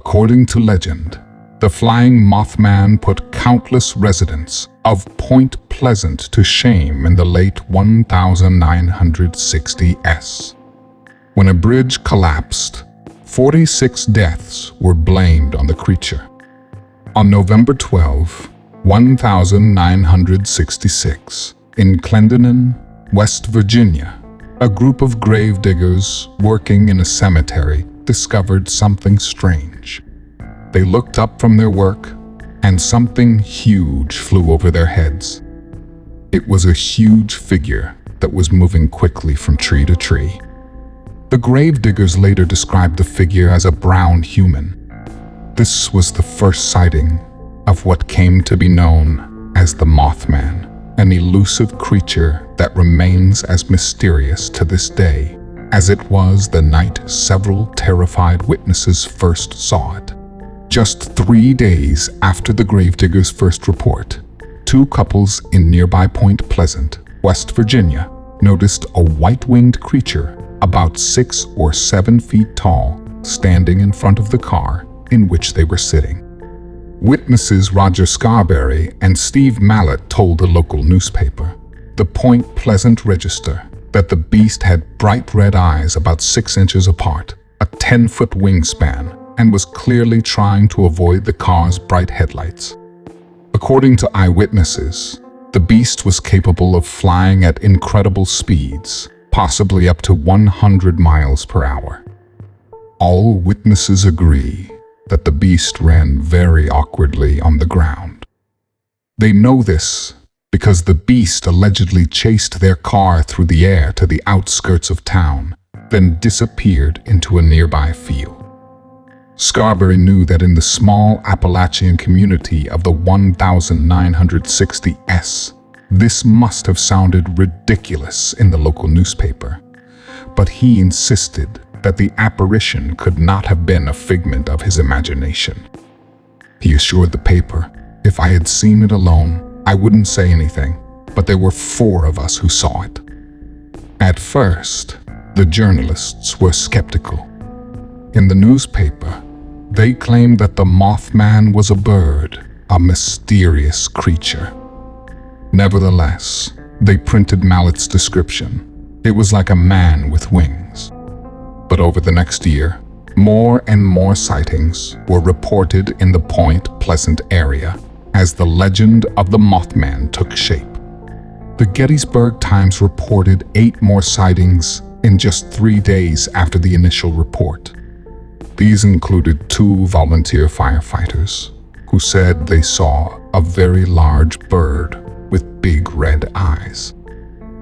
According to legend, the flying Mothman put countless residents of Point Pleasant to shame in the late 1960s. When a bridge collapsed, 46 deaths were blamed on the creature. On November 12, 1966, in Clendenin, West Virginia, a group of gravediggers working in a cemetery discovered something strange. They looked up from their work, and something huge flew over their heads. It was a huge figure that was moving quickly from tree to tree. The gravediggers later described the figure as a brown human. This was the first sighting of what came to be known as the Mothman, an elusive creature that remains as mysterious to this day as it was the night several terrified witnesses first saw it. Just 3 days after the gravediggers' first report, two couples in nearby Point Pleasant, West Virginia, noticed a white-winged creature about 6 or 7 feet tall standing in front of the car in which they were sitting. Witnesses Roger Scarberry and Steve Mallett told the local newspaper, the Point Pleasant Register, that the beast had bright red eyes about 6 inches apart, a 10-foot wingspan, and was clearly trying to avoid the car's bright headlights. According to eyewitnesses, the beast was capable of flying at incredible speeds, possibly up to 100 miles per hour. All witnesses agree that the beast ran very awkwardly on the ground. They know this because the beast allegedly chased their car through the air to the outskirts of town, then disappeared into a nearby field. Scarberry knew that in the small Appalachian community of the 1960s, this must have sounded ridiculous in the local newspaper, but he insisted that the apparition could not have been a figment of his imagination. He assured the paper, if I had seen it alone, I wouldn't say anything, but there were 4 of us who saw it. At first, the journalists were skeptical. In the newspaper, they claimed that the Mothman was a bird, a mysterious creature. Nevertheless, they printed Mallett's description. It was like a man with wings. But over the next year, more and more sightings were reported in the Point Pleasant area as the legend of the Mothman took shape. The Gettysburg Times reported 8 more sightings in just 3 days after the initial report. These included 2 volunteer firefighters who said they saw a very large bird with big red eyes.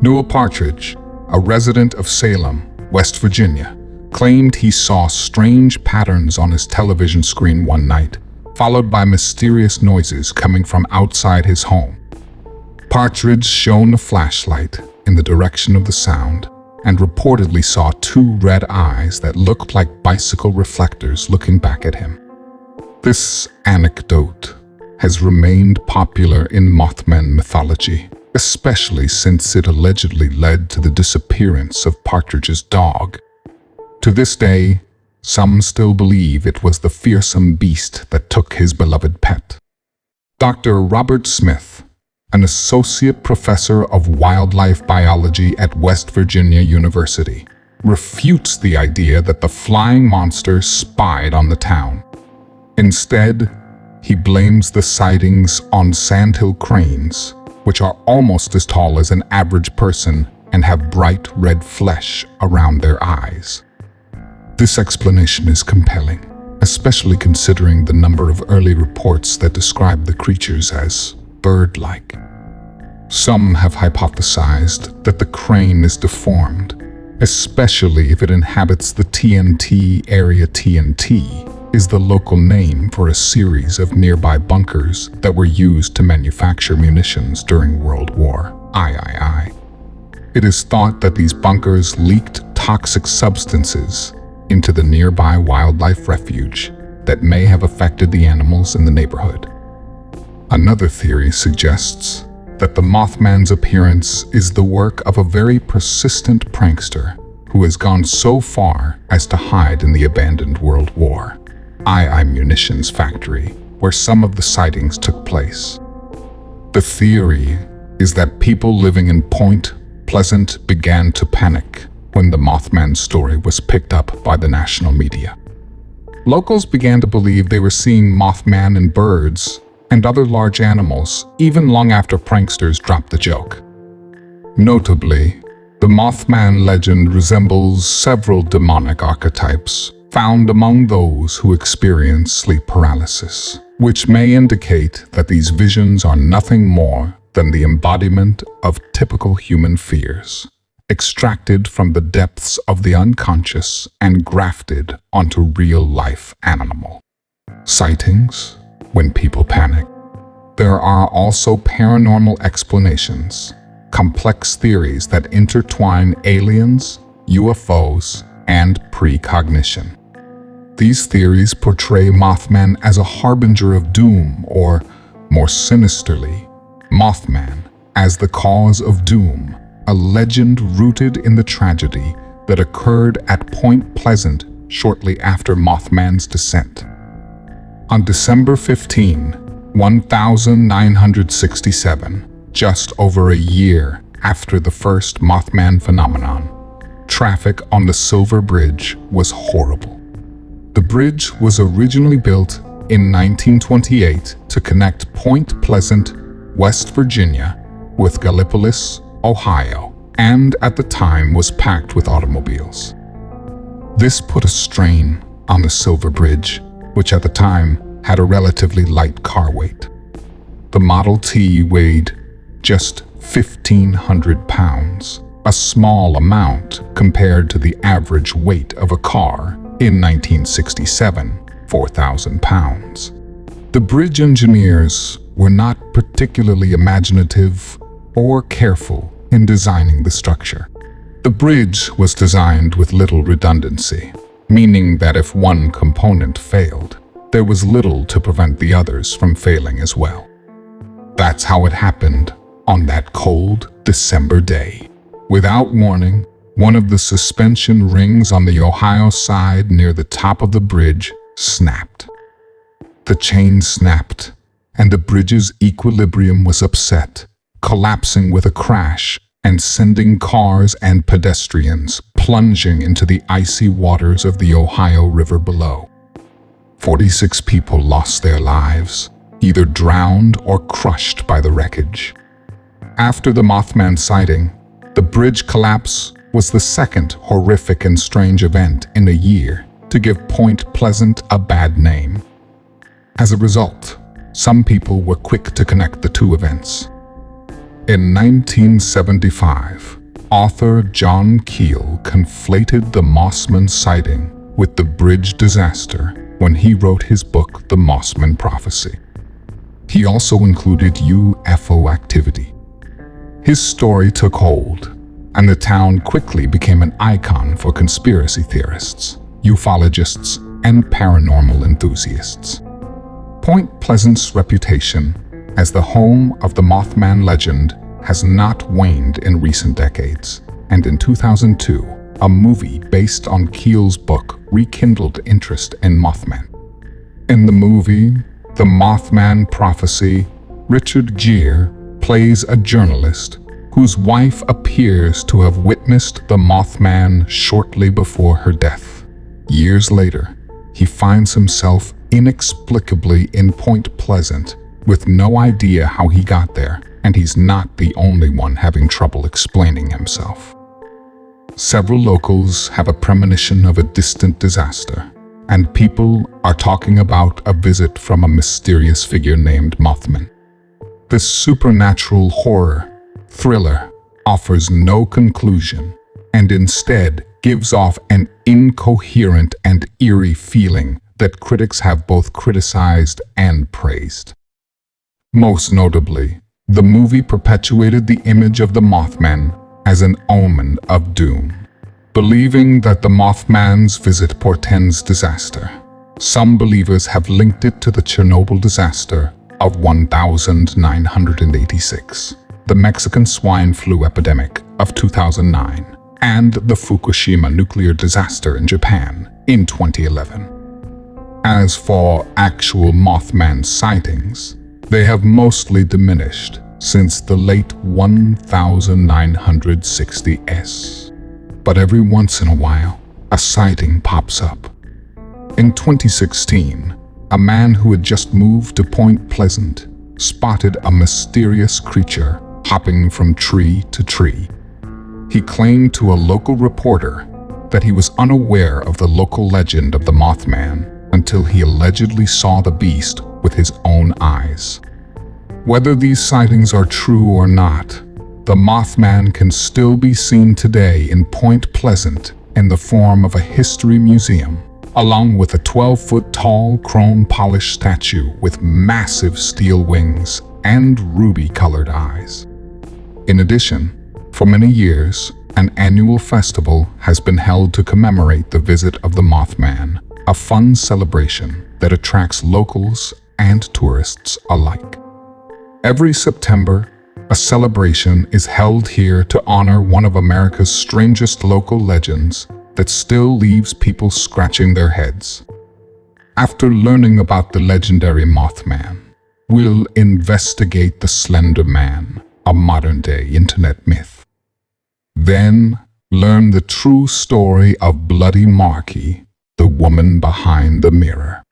Noah Partridge, a resident of Salem, West Virginia, claimed he saw strange patterns on his television screen one night, followed by mysterious noises coming from outside his home. Partridge shone a flashlight in the direction of the sound and reportedly saw 2 red eyes that looked like bicycle reflectors looking back at him. This anecdote has remained popular in Mothman mythology, especially since it allegedly led to the disappearance of Partridge's dog. To this day, some still believe it was the fearsome beast that took his beloved pet. Dr. Robert Smith, an associate professor of wildlife biology at West Virginia University, refutes the idea that the flying monster spied on the town. Instead, he blames the sightings on sandhill cranes, which are almost as tall as an average person and have bright red flesh around their eyes. This explanation is compelling, especially considering the number of early reports that describe the creatures as bird-like. Some have hypothesized that the crane is deformed, especially if it inhabits the TNT area. TNT is the local name for a series of nearby bunkers that were used to manufacture munitions during World War II. It is thought that these bunkers leaked toxic substances into the nearby wildlife refuge that may have affected the animals in the neighborhood. Another theory suggests that the Mothman's appearance is the work of a very persistent prankster who has gone so far as to hide in the abandoned World War. II munitions factory where some of the sightings took place. The theory is that people living in Point Pleasant began to panic when the Mothman story was picked up by the national media. Locals began to believe they were seeing Mothman in birds and other large animals even long after pranksters dropped the joke. Notably, the Mothman legend resembles several demonic archetypes found among those who experience sleep paralysis, which may indicate that these visions are nothing more than the embodiment of typical human fears, extracted from the depths of the unconscious and grafted onto real-life animal. Sightings, when people panic. There are also paranormal explanations, complex theories that intertwine aliens, UFOs, and precognition. These theories portray Mothman as a harbinger of doom, or, more sinisterly, Mothman as the cause of doom, a legend rooted in the tragedy that occurred at Point Pleasant shortly after Mothman's descent. On December 15, 1967, just over a year after the first Mothman phenomenon, traffic on the Silver Bridge was horrible. The bridge was originally built in 1928 to connect Point Pleasant, West Virginia, with Gallipolis, Ohio, and at the time was packed with automobiles. This put a strain on the Silver Bridge, which at the time had a relatively light car weight. The Model T weighed just 1,500 pounds, a small amount compared to the average weight of a car in 1967, 4,000 pounds. The bridge engineers were not particularly imaginative or careful in designing the structure. The bridge was designed with little redundancy, meaning that if one component failed, there was little to prevent the others from failing as well. That's how it happened on that cold December day. Without warning, one of the suspension rings on the Ohio side near the top of the bridge snapped. The chain snapped, and the bridge's equilibrium was upset, collapsing with a crash and sending cars and pedestrians plunging into the icy waters of the Ohio River below. 46 people lost their lives, either drowned or crushed by the wreckage. After the Mothman sighting, the bridge collapse was the second horrific and strange event in a year to give Point Pleasant a bad name. As a result, some people were quick to connect the two events. In 1975, author John Keel conflated the Mothman sighting with the bridge disaster when he wrote his book, The Mothman Prophecy. He also included UFO activity. His story took hold, and the town quickly became an icon for conspiracy theorists, ufologists, and paranormal enthusiasts. Point Pleasant's reputation as the home of the Mothman legend has not waned in recent decades, and in 2002, a movie based on Keel's book rekindled interest in Mothman. In the movie, The Mothman Prophecy, Richard Gere plays a journalist whose wife appears to have witnessed the Mothman shortly before her death. Years later, he finds himself inexplicably in Point Pleasant with no idea how he got there, and he's not the only one having trouble explaining himself. Several locals have a premonition of a distant disaster, and people are talking about a visit from a mysterious figure named Mothman. This supernatural horror thriller offers no conclusion and instead gives off an incoherent and eerie feeling that critics have both criticized and praised. Most notably, the movie perpetuated the image of the Mothman as an omen of doom. Believing that the Mothman's visit portends disaster, some believers have linked it to the Chernobyl disaster of 1986, the Mexican swine flu epidemic of 2009, and the Fukushima nuclear disaster in Japan in 2011. As for actual Mothman sightings, they have mostly diminished since the late 1960s. But every once in a while, a sighting pops up. In 2016, a man who had just moved to Point Pleasant spotted a mysterious creature hopping from tree to tree. He claimed to a local reporter that he was unaware of the local legend of the Mothman until he allegedly saw the beast with his own eyes. Whether these sightings are true or not, the Mothman can still be seen today in Point Pleasant in the form of a history museum, along with a 12-foot-tall chrome-polished statue with massive steel wings and ruby-colored eyes. In addition, for many years, an annual festival has been held to commemorate the visit of the Mothman, a fun celebration that attracts locals and tourists alike. Every September, a celebration is held here to honor one of America's strangest local legends that still leaves people scratching their heads. After learning about the legendary Mothman, we'll investigate the Slender Man, a modern-day internet myth. Then, learn the true story of Bloody Marky, the woman behind the mirror.